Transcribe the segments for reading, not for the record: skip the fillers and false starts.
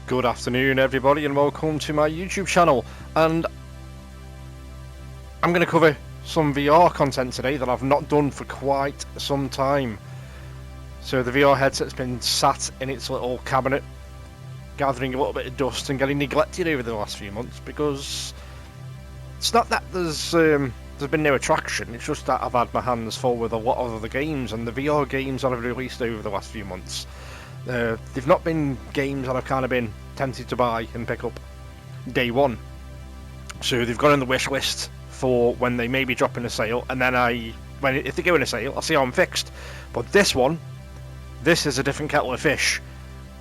Good afternoon everybody and welcome to my YouTube channel, and I'm going to cover some VR content today that I've not done for quite some time. So the VR headset's been sat in its little cabinet gathering a little bit of dust and getting neglected over the last few months because it's not that there's been no attraction, it's just that I've had my hands full with a lot of other games, and the VR games that I've released over the last few months, they've not been games that I've kind of been tempted to buy and pick up day one. So they've gone on the wish list for when they maybe drop in a sale, and then if they go in a sale, I'll see how I'm fixed. But this is a different kettle of fish.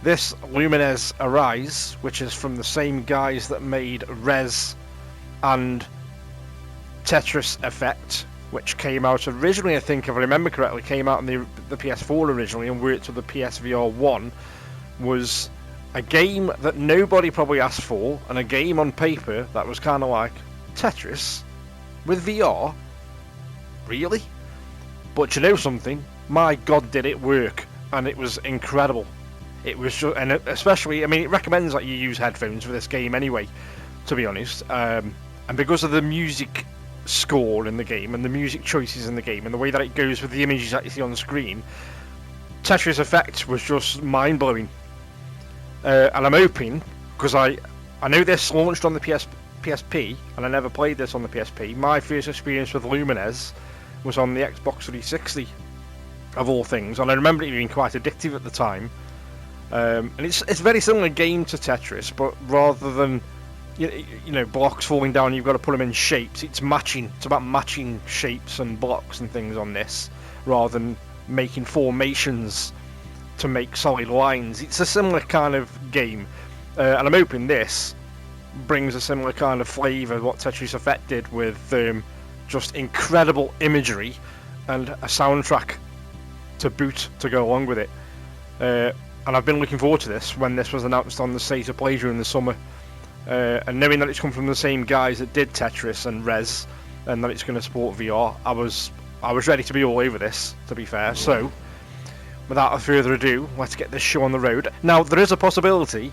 This Lumines Arise, which is from the same guys that made Rez and Tetris Effect, which came out originally, I think if I remember correctly, came out on the PS4 originally and worked with the PSVR1, was a game that nobody probably asked for, and a game on paper that was kind of like Tetris with VR. Really? But you know something? My God, did it work, and it was incredible. It was just, and especially, I mean, it recommends that you use headphones for this game anyway, to be honest. And because of the music score in the game and the music choices in the game and the way that it goes with the images that you see on the screen, Tetris Effect was just mind-blowing. And I'm hoping, because I know this launched on the PSP and I never played this on the PSP. My first experience with Lumines was on the Xbox 360 of all things, and I remember it being quite addictive at the time. And it's a very similar game to Tetris, but rather than you know, blocks falling down, you've got to put them in shapes. It's matching. It's about matching shapes and blocks and things on this, rather than making formations to make solid lines. It's a similar kind of game, and I'm hoping this brings a similar kind of flavour what Tetris Effect did, with just incredible imagery and a soundtrack to boot to go along with it. And I've been looking forward to this when this was announced on the State of Play during the summer. And knowing that it's come from the same guys that did Tetris and Rez, and that it's going to support VR, I was ready to be all over this, to be fair. So, without further ado, let's get this show on the road. Now, there is a possibility.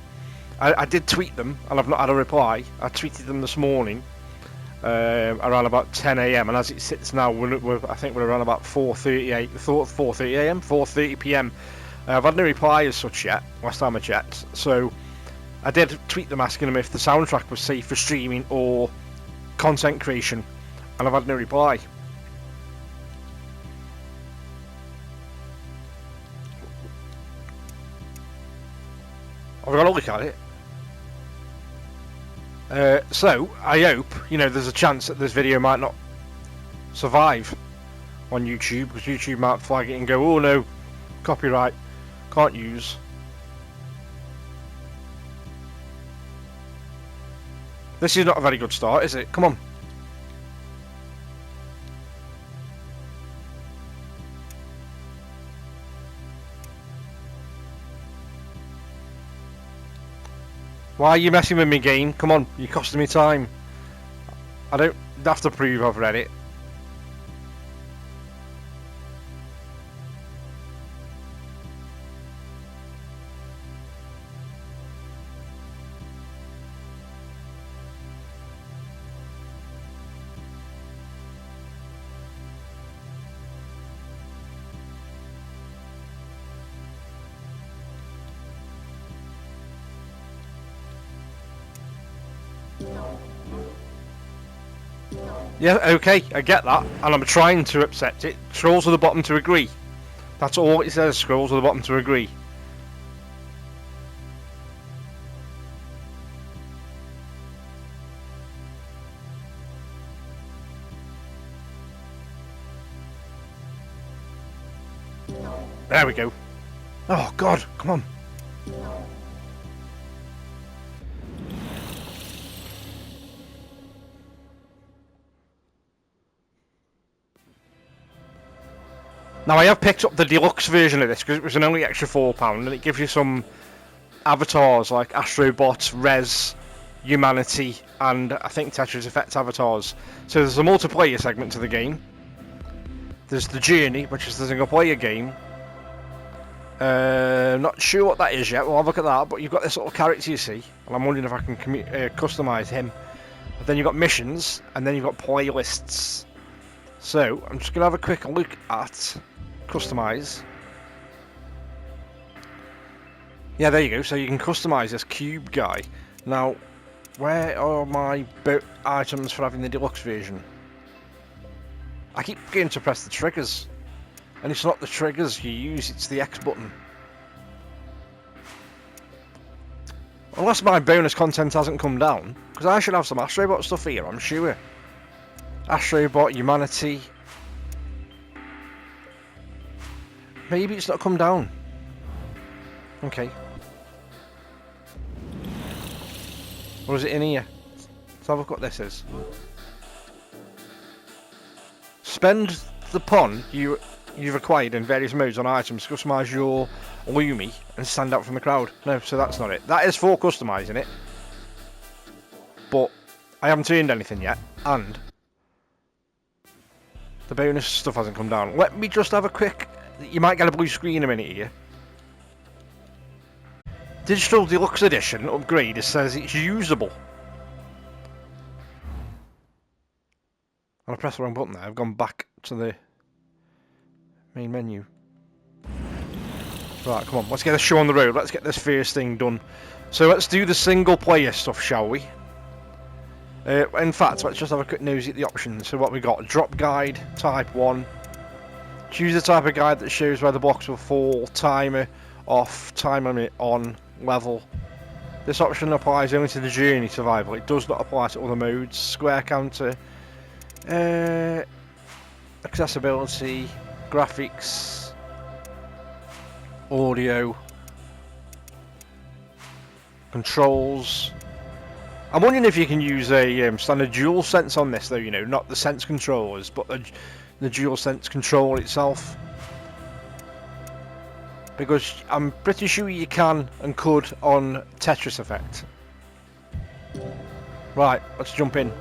I did tweet them, and I've not had a reply. I tweeted them this morning, around about 10 AM, and as it sits now, I think we're around about 4:30 PM. I've had no reply as such yet, last time I checked, so I did tweet them asking them if the soundtrack was safe for streaming or content creation, and I've had no reply. I've got to look at it. So, I hope, you know, there's a chance that this video might not survive on YouTube, because YouTube might flag it and go, oh no, copyright, can't use. This is not a very good start, is it? Come on. Why are you messing with me, game? Come on, you're costing me time. I don't have to prove I've read it. Yeah, okay, I get that, and I'm trying to accept it. Scroll to the bottom to agree. That's all it says, scroll to the bottom to agree. There we go. Oh God, come on. Now, I have picked up the deluxe version of this because it was an only extra £4, and it gives you some avatars like Astrobots, Rez, Humanity, and I think Tetris Effect avatars. So there's a multiplayer segment to the game. There's the Journey, which is the single player game. Not sure what that is yet. We'll have a look at that. But you've got this little character, you see, and I'm wondering if I can customise him. But then you've got missions, and then you've got playlists. So I'm just gonna have a quick look at customise. Yeah, there you go. So you can customise this cube guy. Now, where are my items for having the deluxe version? I keep getting to press the triggers, and it's not the triggers you use, it's the X button. Unless my bonus content hasn't come down, because I should have some Astrobot stuff here, I'm sure. Astrobot, Humanity. Maybe it's not come down. Okay. Or is it in here? Let's have a look what this is. Spend the PON you've acquired in various modes on items to customise your Lumi and stand out from the crowd. No, so that's not it. That is for customising it. But I haven't turned anything yet, and the bonus stuff hasn't come down. Let me just have a quick... You might get a blue screen in a minute here. Digital Deluxe Edition upgrade, it says it's usable. And I pressed the wrong button there. I've gone back to the main menu. Right, come on, let's get this show on the road. Let's get this first thing done. So let's do the single player stuff, shall we? In fact, let's just have a quick nosy at the options. So what we got? Drop guide, type 1. Choose the type of guide that shows where the blocks will fall. Timer off, time limit on, level. This option applies only to the journey survival. It does not apply to other modes. Square counter, accessibility, graphics, audio, controls. I'm wondering if you can use a standard dual sense on this, though. You know, not the sense controllers, but the dual sense control itself. Because I'm pretty sure you can and could on Tetris Effect. Right, let's jump in.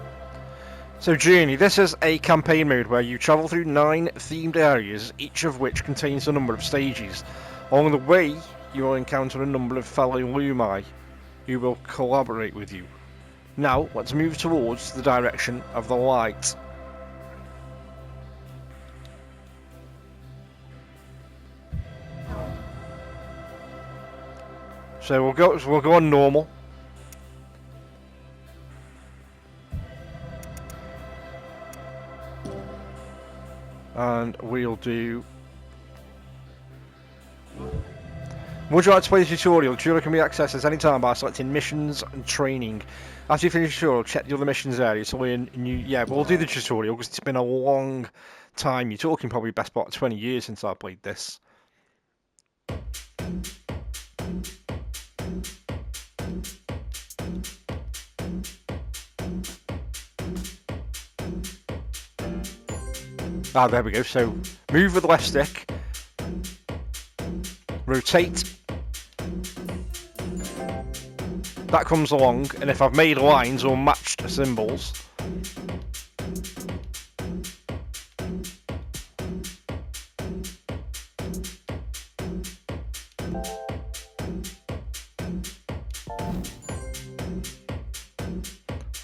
So Journey, this is a campaign mode where you travel through 9 themed areas, each of which contains a number of stages. Along the way, you will encounter a number of fellow Lumi who will collaborate with you. Now, let's move towards the direction of the light. So we'll go on normal. And we'll do... Would you like to play the tutorial? The tutorial can be accessed at any time by selecting missions and training. After you finish the tutorial, check the other missions area to learn new... Yeah, we'll do the tutorial because it's been a long time. You're talking probably best part 20 years since I played this. Ah, there we go. So, move with the left stick. Rotate. That comes along, and if I've made lines or matched symbols,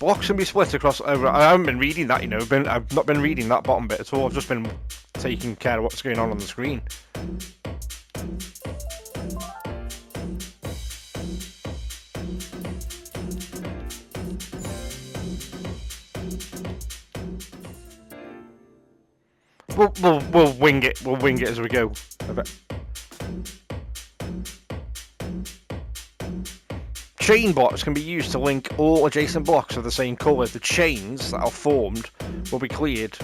blocks can be split across over. I haven't been reading that, you know. I've not been reading that bottom bit at all. I've just been taking care of what's going on the screen. We'll wing it. We'll wing it as we go. Chain blocks can be used to link all adjacent blocks of the same colour. The chains that are formed will be cleared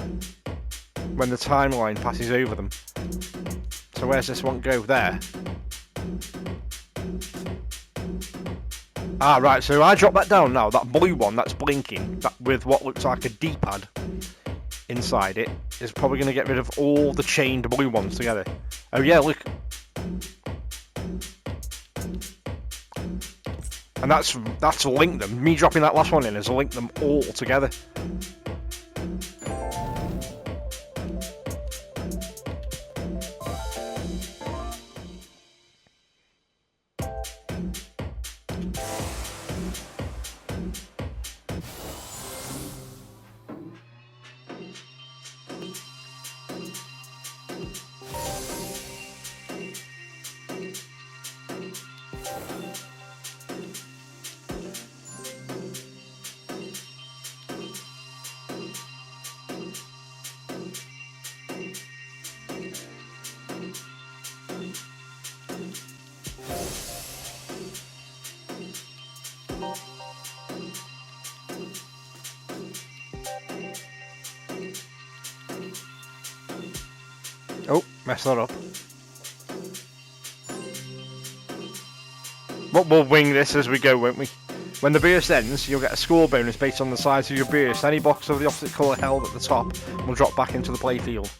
when the timeline passes over them. So where's this one go? There. Ah, right, so I drop that down now. That blue one that's blinking, that with what looks like a D-pad inside it, is probably going to get rid of all the chained blue ones together. Oh yeah, look. And that's linked them. Me dropping that last one in has linked them all together. Oh, messed that up. But we'll wing this as we go, won't we? When the burst ends, you'll get a score bonus based on the size of your burst. Any box of the opposite colour held at the top will drop back into the playfield.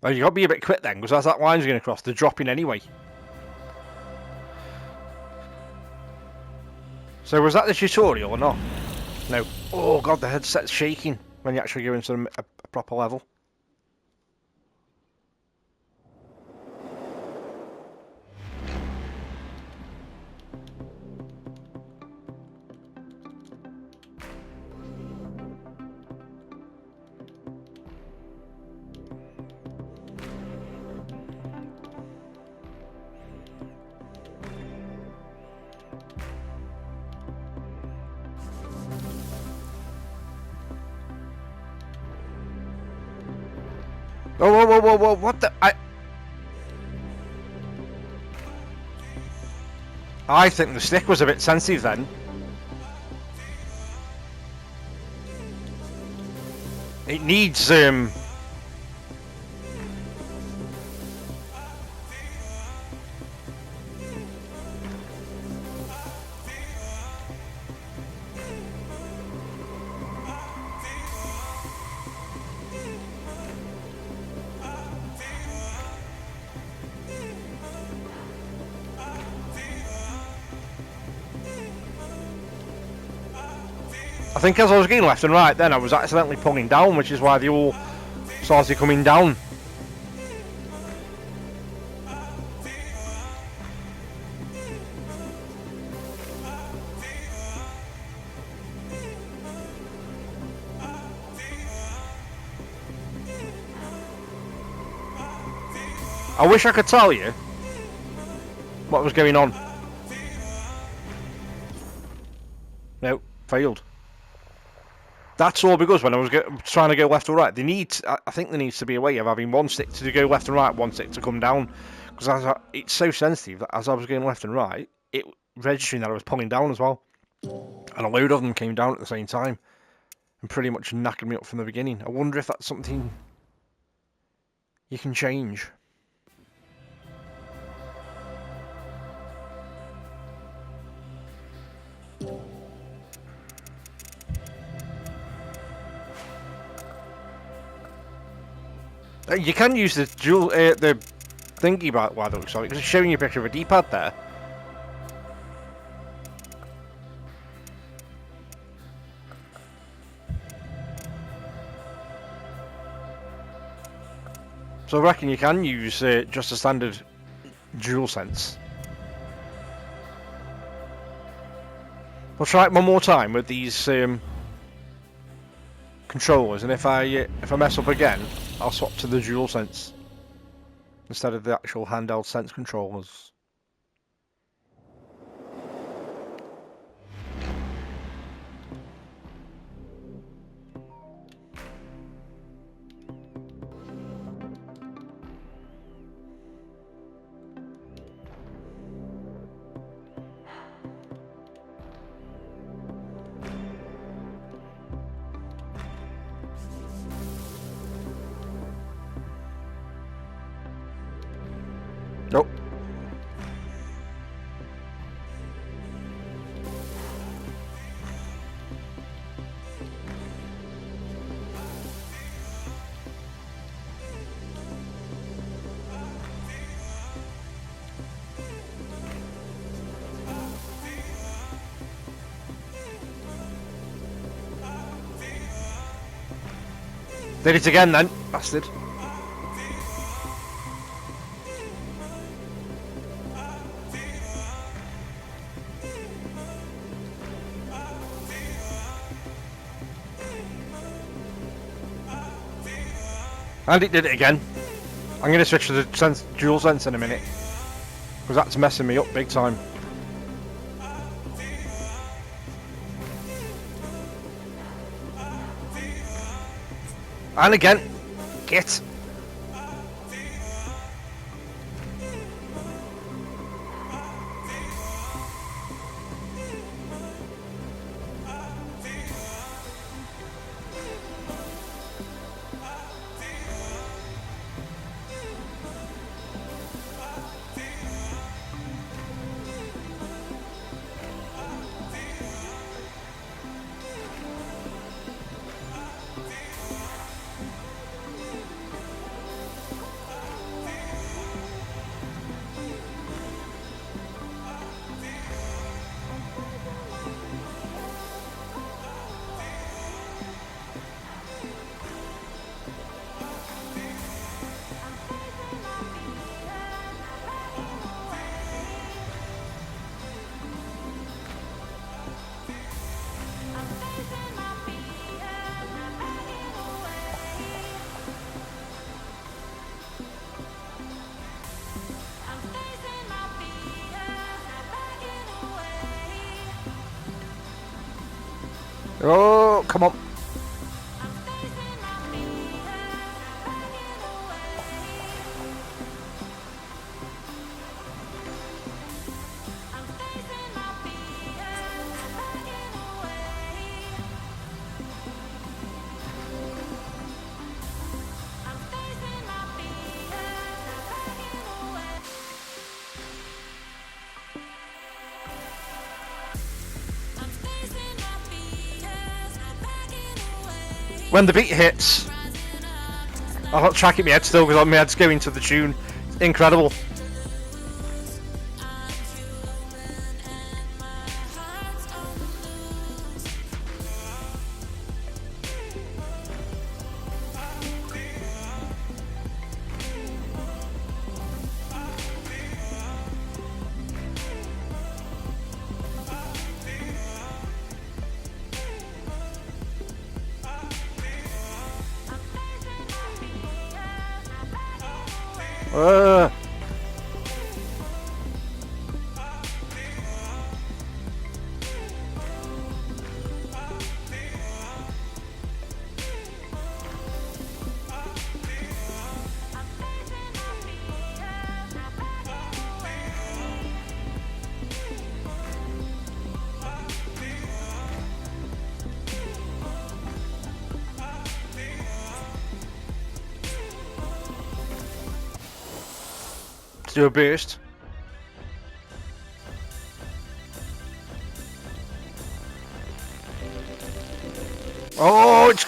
Well, you got to be a bit quick then, because as that line's going to cross, they're dropping anyway. So was that the tutorial or not? No. Oh god, the headset's shaking when you actually go into a proper level. Oh, whoa, whoa, whoa, whoa, what the... I think the stick was a bit sensitive then. It needs, I think as I was getting left and right then, I was accidentally pulling down, which is why they all started coming down. I wish I could tell you what was going on. No, failed. That's all because when I was trying to go left or right, I think there needs to be a way of having one stick to go left and right, one stick to come down. Because it's so sensitive that as I was going left and right, it registering that I was pulling down as well. And a load of them came down at the same time. And pretty much knackered me up from the beginning. I wonder if that's something you can change. You can use the dual, the thingy by the looks of it, because it's showing you a picture of a D-pad there. So I reckon you can use just a standard dual sense. We'll try it one more time with these controllers, and if I mess up again, I'll swap to the dual sense instead of the actual handheld sense controllers. Nope. Did it again then, bastard. And it did it again. I'm going to switch to the dual sense in a minute. Because that's messing me up big time. And again. Get. Oh, come on. When the beat hits, I'll not track it in my head still because my head's going to the tune. It's incredible. Uh. Let's do a boost. Oh, it's...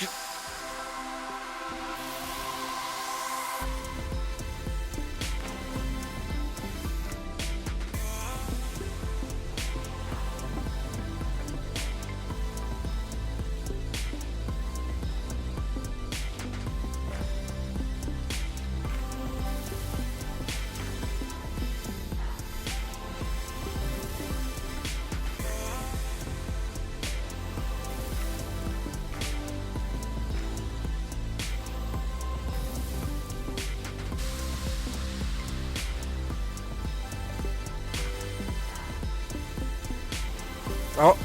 Oh.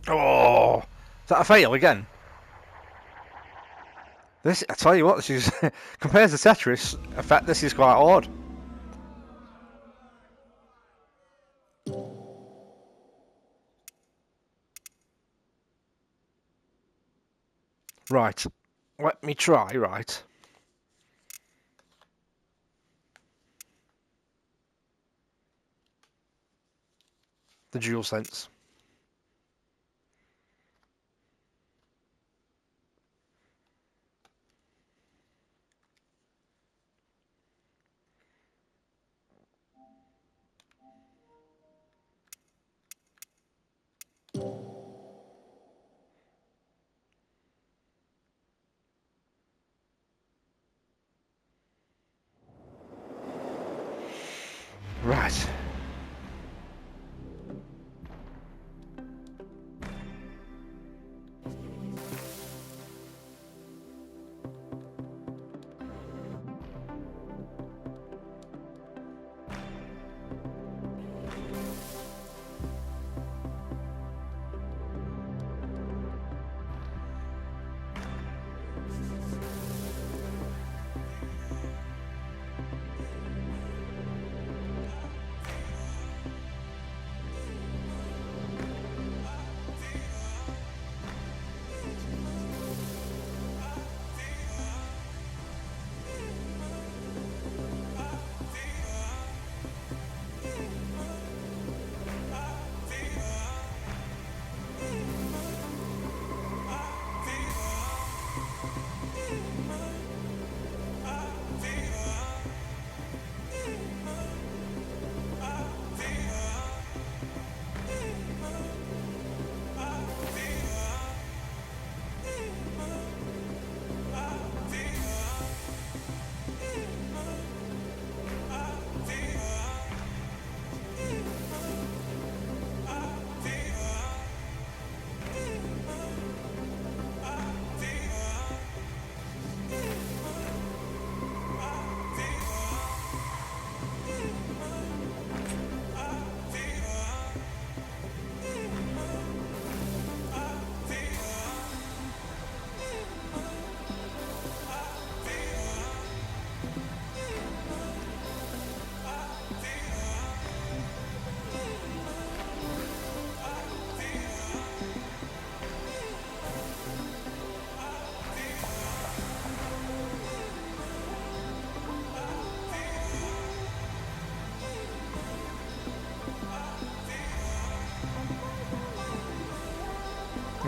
Oh. Is that a fail again? This, I tell you what, this is compared to Tetris effect, this is quite odd. Right, let me try, right. The dual sense. Right.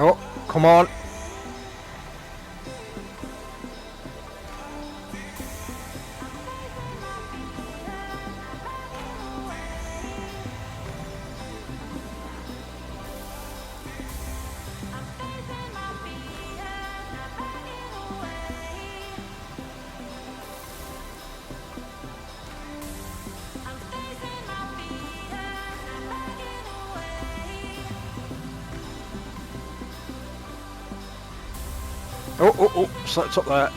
Oh, come on. Oh, so it's up there.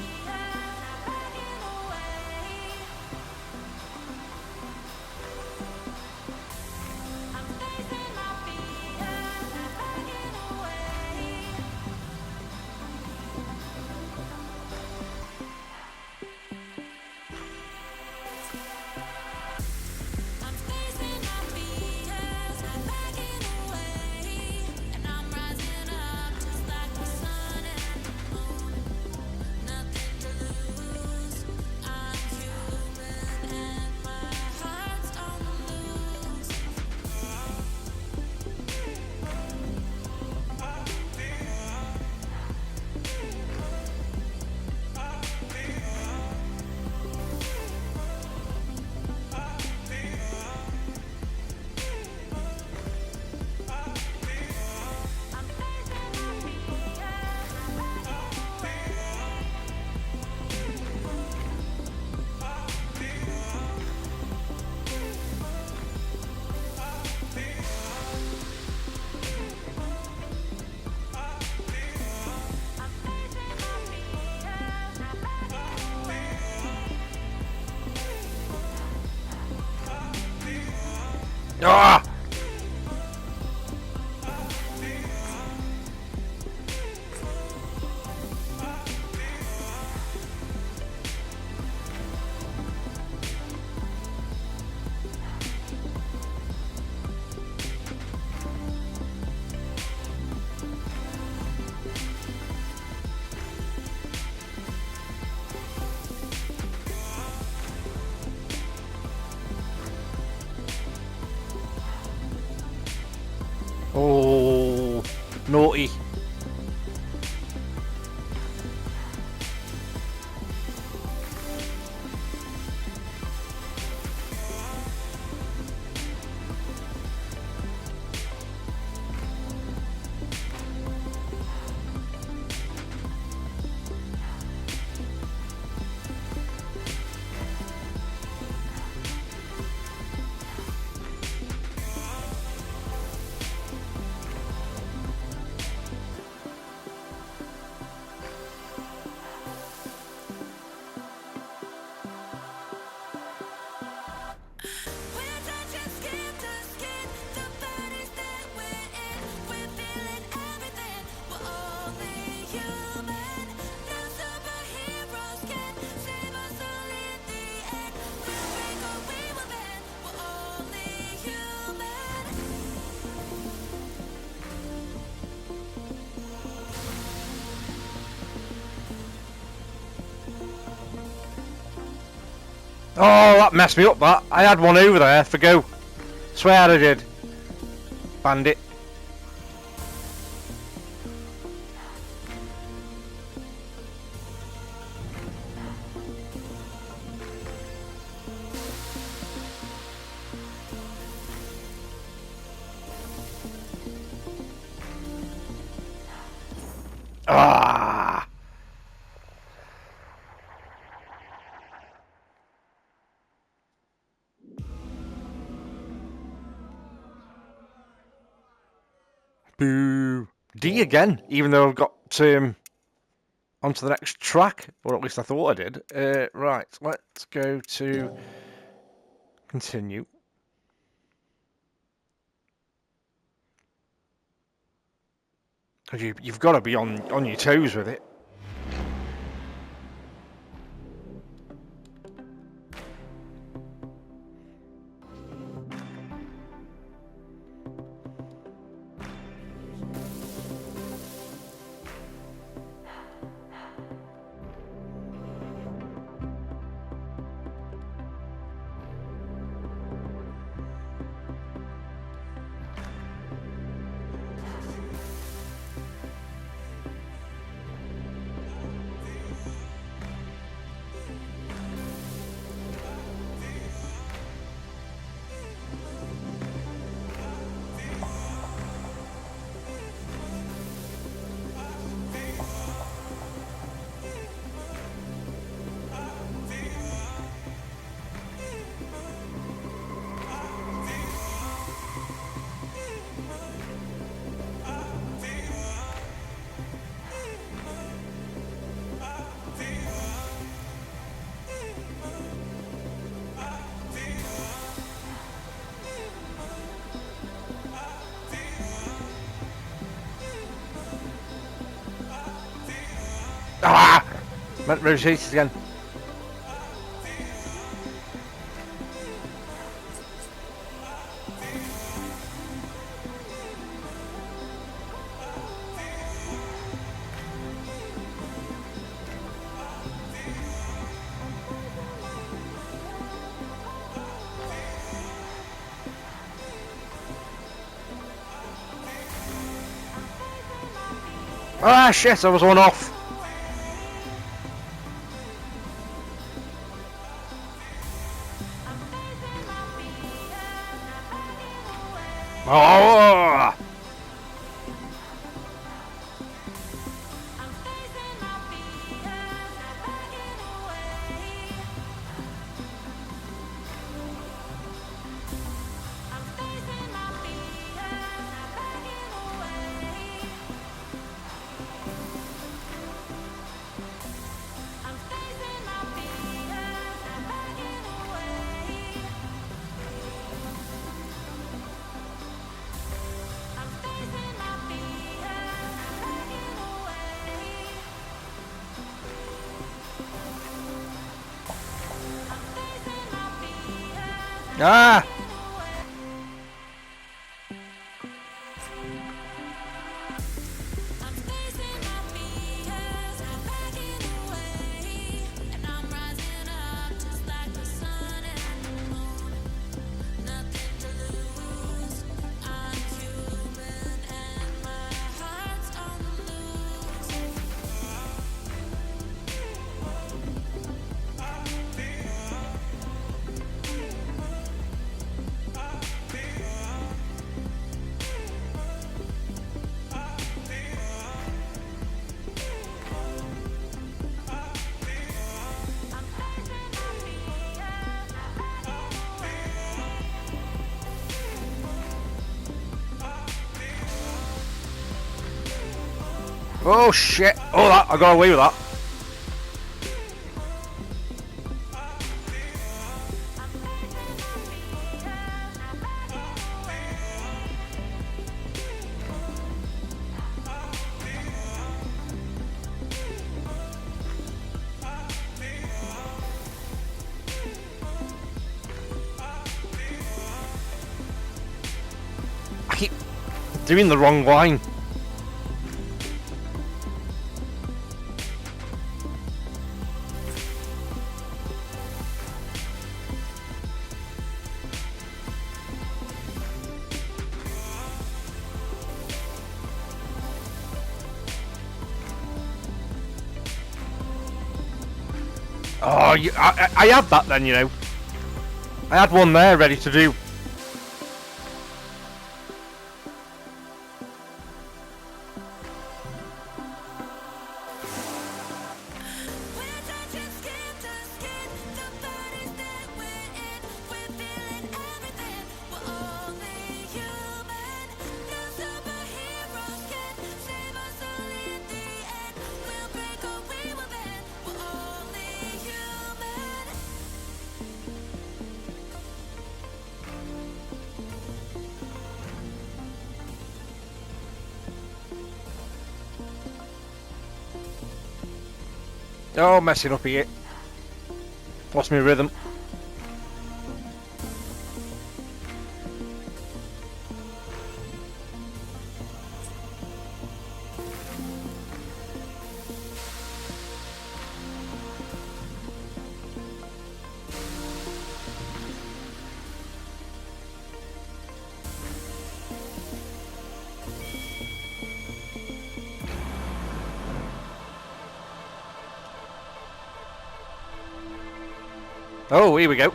Ah! Oh, naughty. Oh, that messed me up, that. I had one over there for go. Swear I did. Bandit. Ah! Boo. D again, even though I've got onto the next track, or at least I thought I did. Right, let's go to continue. Because you've got to be on your toes with it. Ah! Meant to rotate it again. Ah shit, I was one off. Oh! Ah! Oh shit! Oh, that I got away with that. I keep doing the wrong line. Oh, I had that then, you know. I had one there ready to do. Oh, messing up here. Lost my rhythm. Oh, here we go.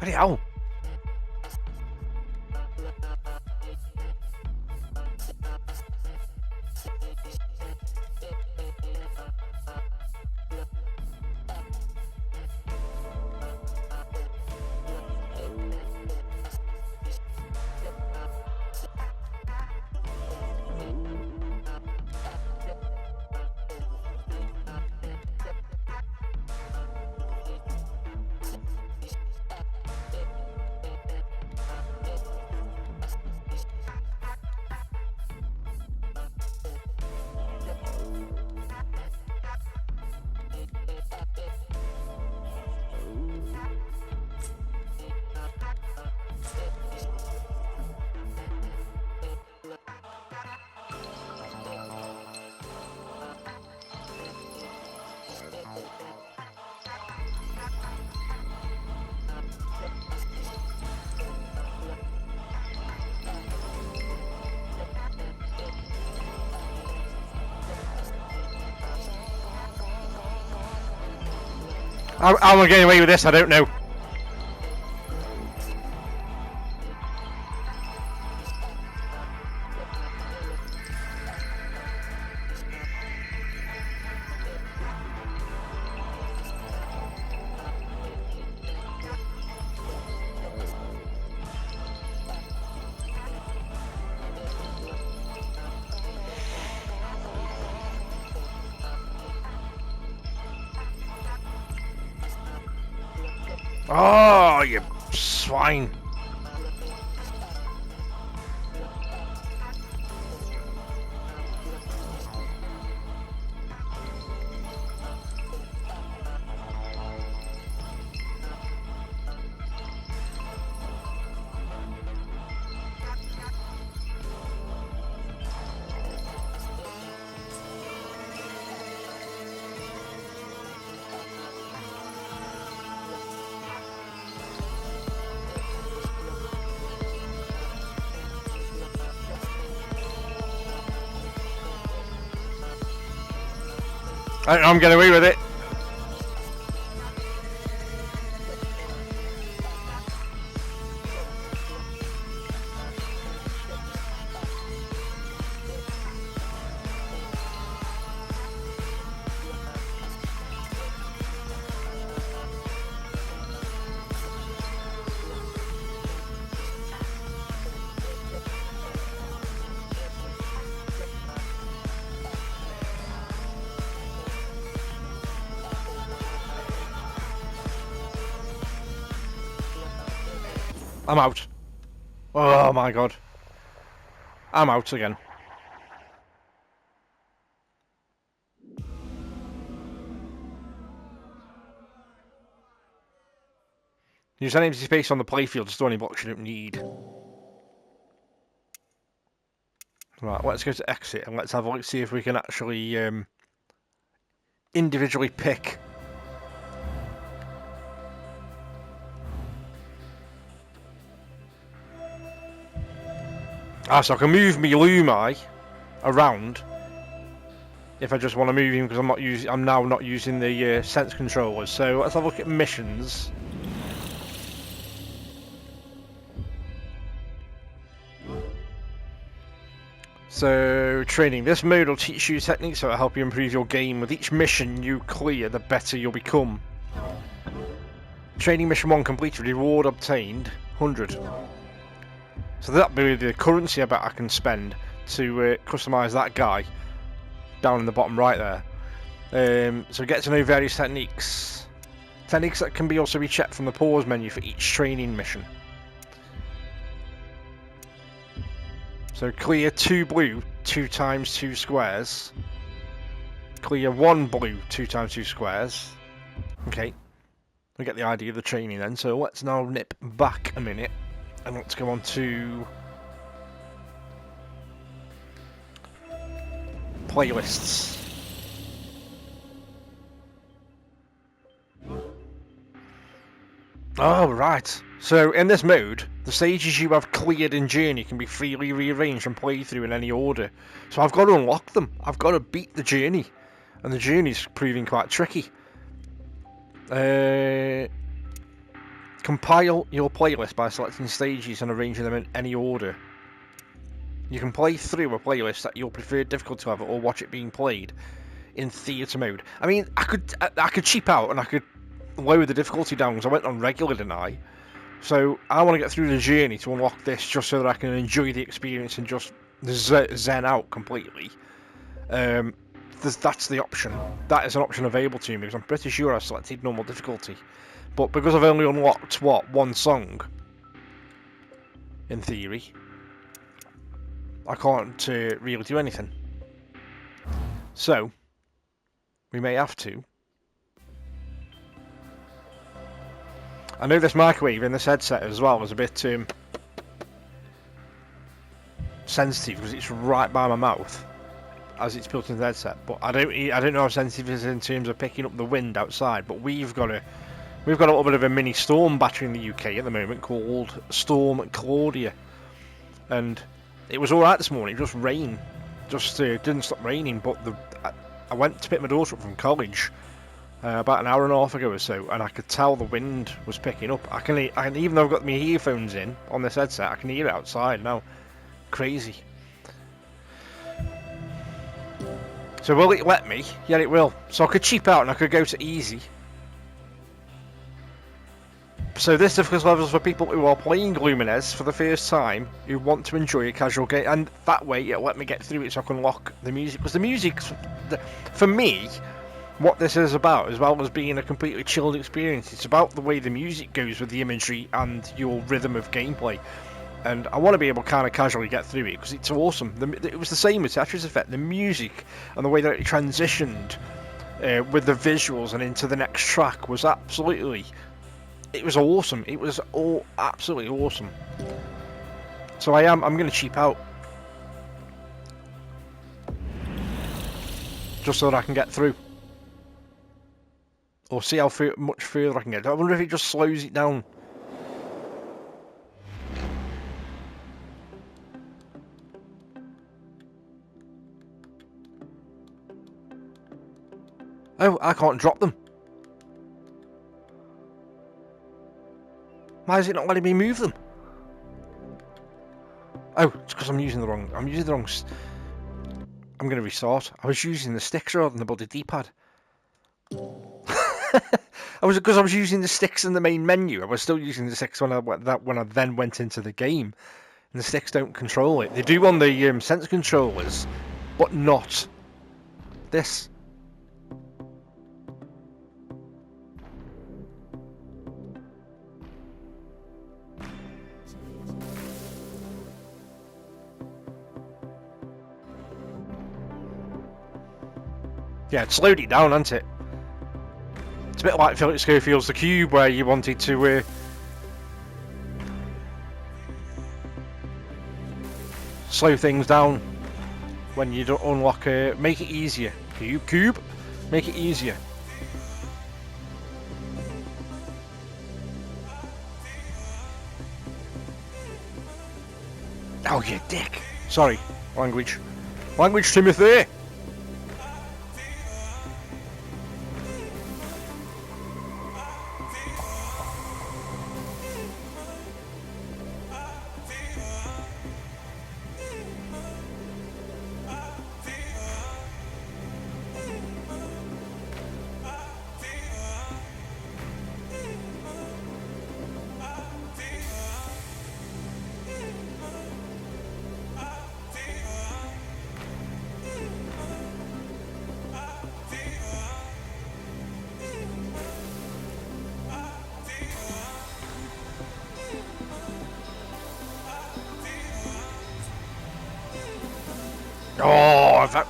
Bloody hell. How am I getting away with this? I don't know. Oh, you swine. I'm getting away with it. I'm out. Oh my god. I'm out again. Use any empty space on the playfield to store any blocks you don't need. Right, let's go to exit and let's have a look, see if we can actually individually pick. So I can move my Lumi around if I just want to move him because I'm now not using the sense controllers. So let's have a look at missions. So training. This mode will teach you techniques that will help you improve your game. With each mission you clear, the better you'll become. Training mission 1 completed. Reward obtained 100. So that'll be the currency I bet I can spend to customise that guy down in the bottom right there. So get to know various techniques. Techniques that can also be checked from the pause menu for each training mission. So clear 2 blue 2 times 2 squares. Clear 1 blue 2 times 2 squares. Okay, we get the idea of the training then. So let's now nip back a minute. And let's go on to playlists. Oh, right. So in this mode, the stages you have cleared in Journey can be freely rearranged and played through in any order. So I've got to unlock them. I've got to beat the Journey. And the Journey's proving quite tricky. Compile your playlist by selecting stages and arranging them in any order. You can play through a playlist at your preferred difficulty level or watch it being played in theatre mode. I mean, I could cheap out and I could lower the difficulty down because I went on regular, didn't I? So I want to get through the Journey to unlock this just so that I can enjoy the experience and just zen out completely. That's the option. That is an option available to me because I'm pretty sure I selected normal difficulty. But because I've only unlocked, one song, in theory, I can't really do anything. So, we may have to. I know this microwave in this headset as well is a bit sensitive because it's right by my mouth as it's built into the headset. But I don't know how sensitive it is in terms of picking up the wind outside. But we've got a little bit of a mini storm battery in the UK at the moment called Storm Claudia, and it was all right this morning. It just rained, didn't stop raining. But I went to pick my daughter up from college about an hour and a half ago or so, and I could tell the wind was picking up. I can even though I've got my earphones in on this headset, I can hear it outside now. Crazy. So will it let me? Yeah, it will. So I could cheap out and I could go to easy. So this difficulty level is for people who are playing Lumines for the first time, who want to enjoy a casual game, and that way it'll let me get through it so I can unlock the music. Because the music, for me, what this is about, as well as being a completely chilled experience, it's about the way the music goes with the imagery and your rhythm of gameplay. And I want to be able to kind of casually get through it because it's awesome. It was the same with Tetris Effect. The music and the way that it transitioned with the visuals and into the next track was absolutely... It was awesome. It was all absolutely awesome. So I'm going to cheap out. Just so that I can get through. Or see how much further I can get. I wonder if it just slows it down. Oh, I can't drop them. Why is it not letting me move them? Oh, it's because I'm using the wrong... I'm going to restart. I was using the sticks rather than the bloody D-pad. Because I was using the sticks in the main menu. I was still using the sticks when I then went into the game. And the sticks don't control it. They do on the sense controllers, but not this. Yeah, it slowed it down, hasn't it? It's a bit like Philip Schofield's The Cube, where you wanted to slow things down when you don't unlock it. Make it easier. Cube. Make it easier. Oh, you dick. Sorry. Language. Language, Timothy. Oh, if that...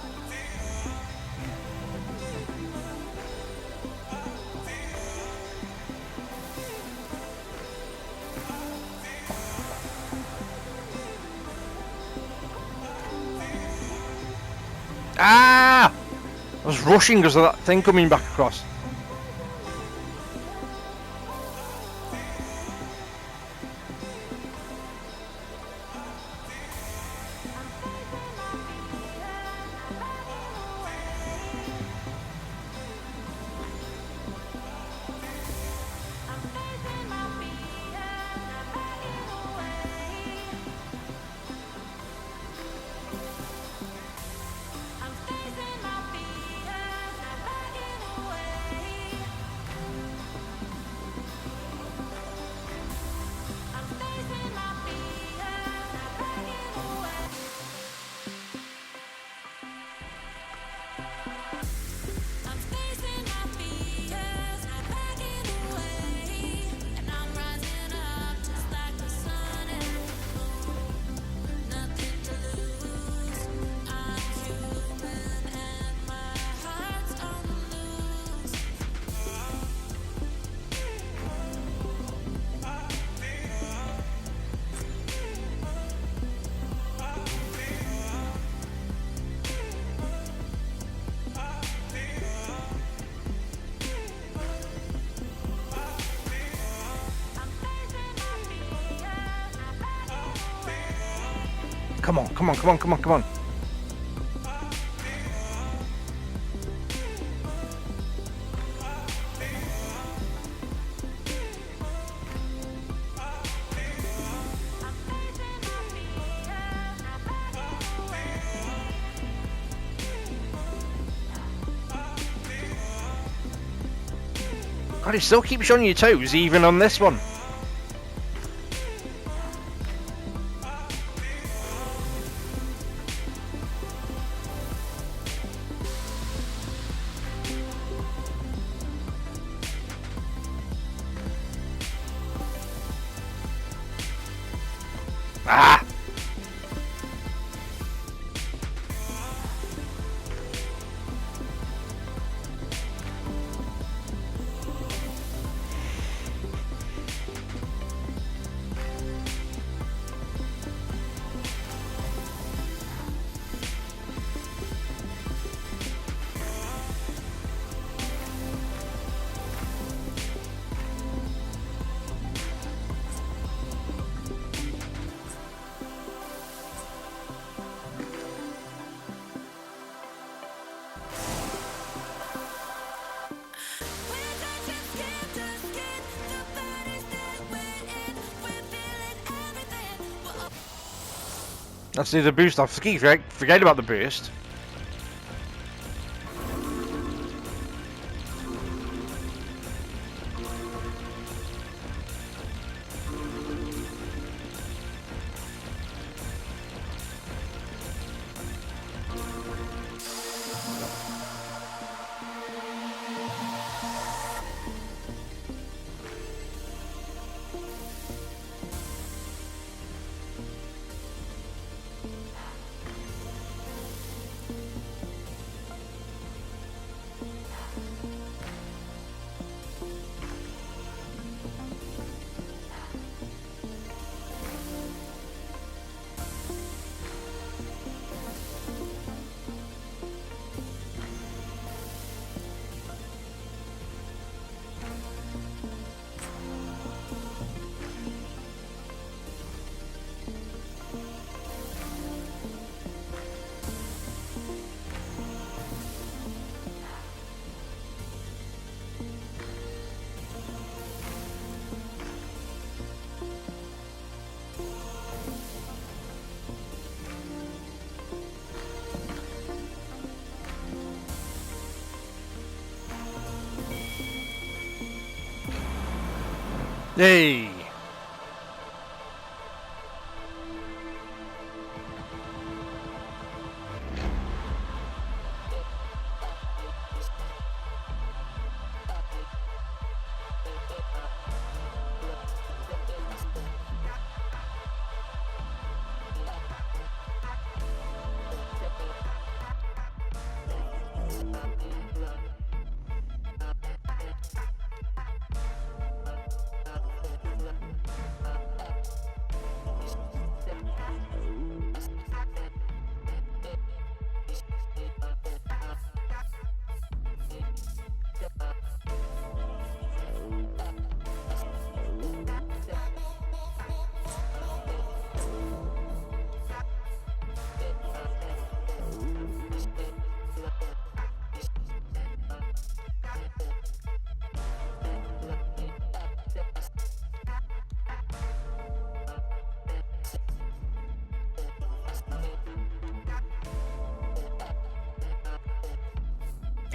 Ah! I was rushing because of that thing coming back across. Come on, come on, come on, come on, come on. God, it still keeps you on your toes, even on this one. Ah! Let's do the boost. I forget about the boost. Hey!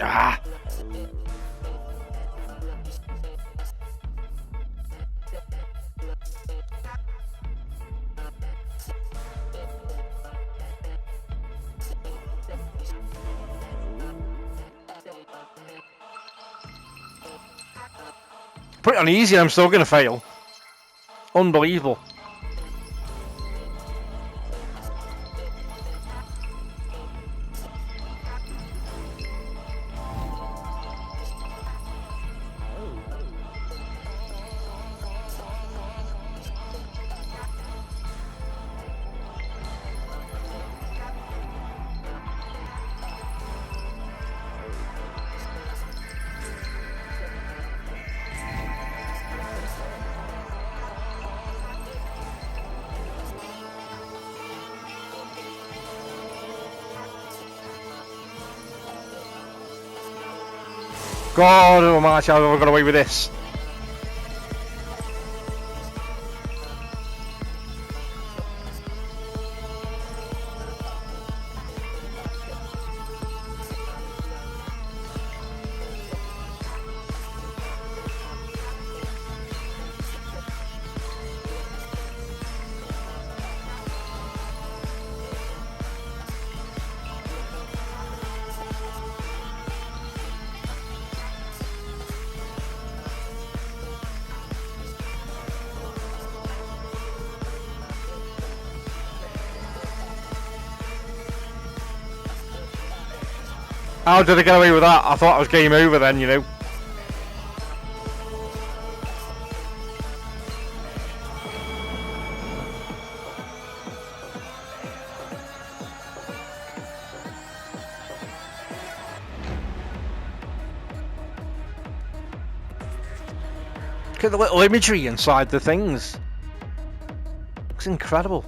Ah! Put it on easy and I'm still going to fail. Unbelievable. God almighty, how have I got away with this? How did I get away with that? I thought I was game over then, you know. Look at the little imagery inside the things. Looks incredible.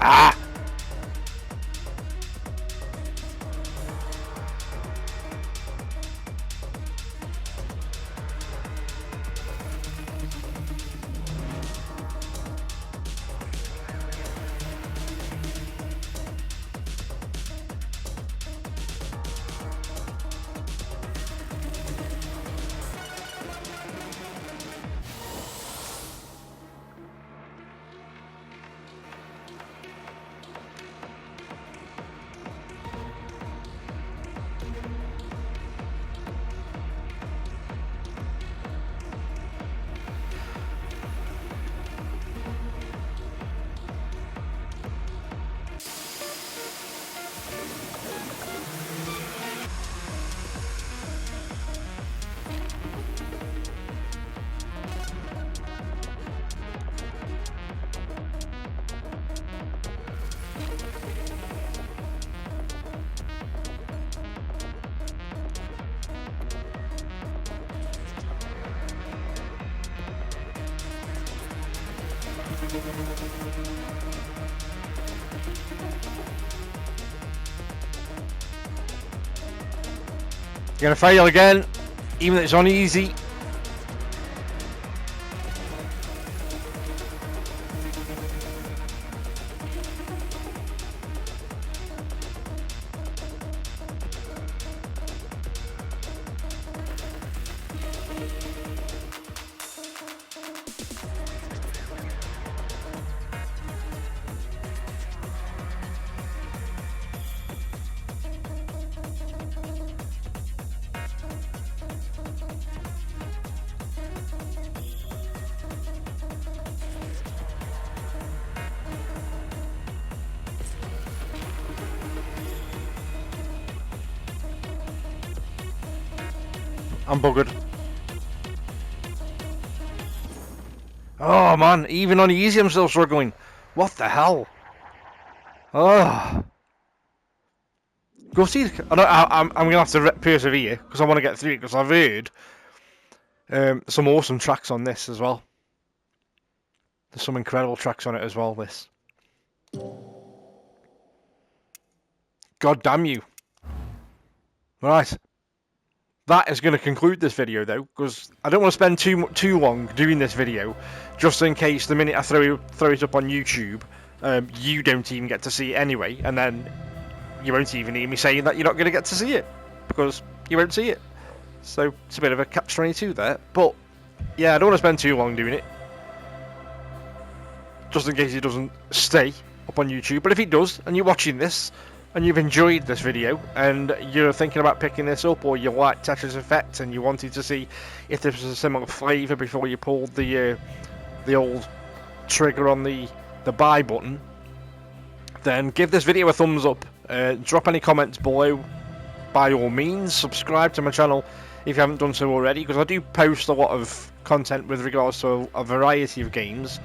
Ah! You're gonna fail again, even though it's on easy. I'm buggered. Oh man, even on easy I'm still struggling. What the hell? Oh. Go see. I'm gonna have to persevere because I want to get through it because I've heard some awesome tracks on this as well. There's some incredible tracks on it as well. This. God damn you. Right. That is going to conclude this video though, because I don't want to spend too long doing this video, just in case the minute I throw it up on YouTube, you don't even get to see it anyway, and then you won't even hear me saying that you're not going to get to see it, because you won't see it. So it's a bit of a catch-22 there, but yeah, I don't want to spend too long doing it, just in case it doesn't stay up on YouTube. But if it does, and you're watching this, and you've enjoyed this video, and you're thinking about picking this up, or you like Tetris Effect, and you wanted to see if this was a similar flavour before you pulled the old trigger on the buy button, then give this video a thumbs up. Drop any comments below by all means. Subscribe to my channel if you haven't done so already, because I do post a lot of content with regards to a variety of games.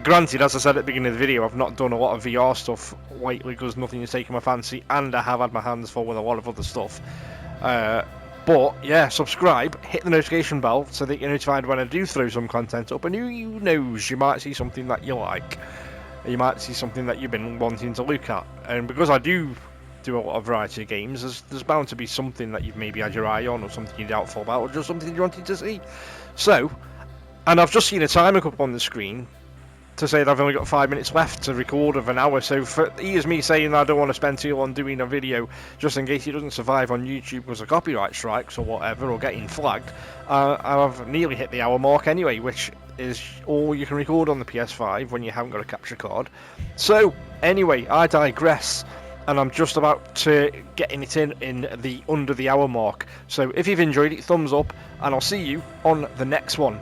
Granted, as I said at the beginning of the video, I've not done a lot of VR stuff lately because nothing is taking my fancy, and I have had my hands full with a lot of other stuff. But yeah, subscribe, hit the notification bell so that you're notified when I do throw some content up, and who knows, you might see something that you like. You might see something that you've been wanting to look at. And because I do a lot of variety of games, there's bound to be something that you've maybe had your eye on, or something you're doubtful about, or just something you wanted to see. So, and I've just seen a timer come up on the screen to say that I've only got 5 minutes left to record of an hour, so here's me saying that I don't want to spend too long doing a video just in case it doesn't survive on YouTube because of copyright strikes or whatever, or getting flagged. I've nearly hit the hour mark anyway, which is all you can record on the PS5 when you haven't got a capture card. So anyway, I digress, and I'm just about to getting it in the under the hour mark. So if you've enjoyed it, thumbs up, and I'll see you on the next one.